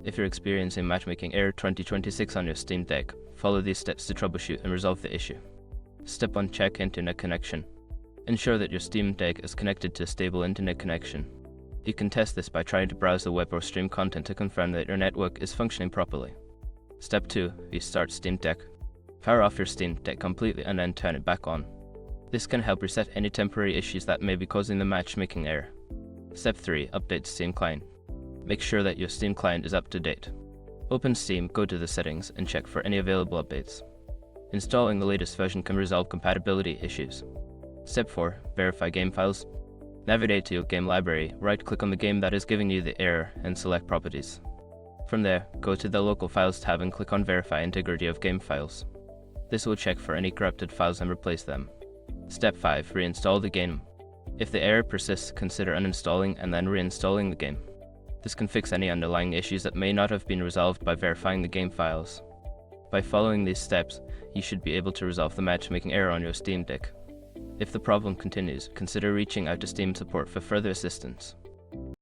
If you're experiencing Matchmaking Error 2026 on your Steam Deck, follow these steps to troubleshoot and resolve the issue. Step 1. Check internet connection. Ensure that your Steam Deck is connected to a stable internet connection. You can test this by trying to browse the web or stream content to confirm that your network is functioning properly. Step 2. Restart Steam Deck. Power off your Steam Deck completely and then turn it back on. This can help reset any temporary issues that may be causing the matchmaking error. Step 3. Update Steam Client. Make sure that your Steam client is up to date. Open Steam, go to the settings, and check for any available updates. Installing the latest version can resolve compatibility issues. Step 4. Verify game files. Navigate to your game library, right-click on the game that is giving you the error, and select Properties. From there, go to the Local Files tab and click on Verify Integrity of Game Files. This will check for any corrupted files and replace them. Step 5. Reinstall the game. If the error persists, consider uninstalling and then reinstalling the game. This can fix any underlying issues that may not have been resolved by verifying the game files. By following these steps, you should be able to resolve the matchmaking error on your Steam Deck. If the problem continues, consider reaching out to Steam support for further assistance.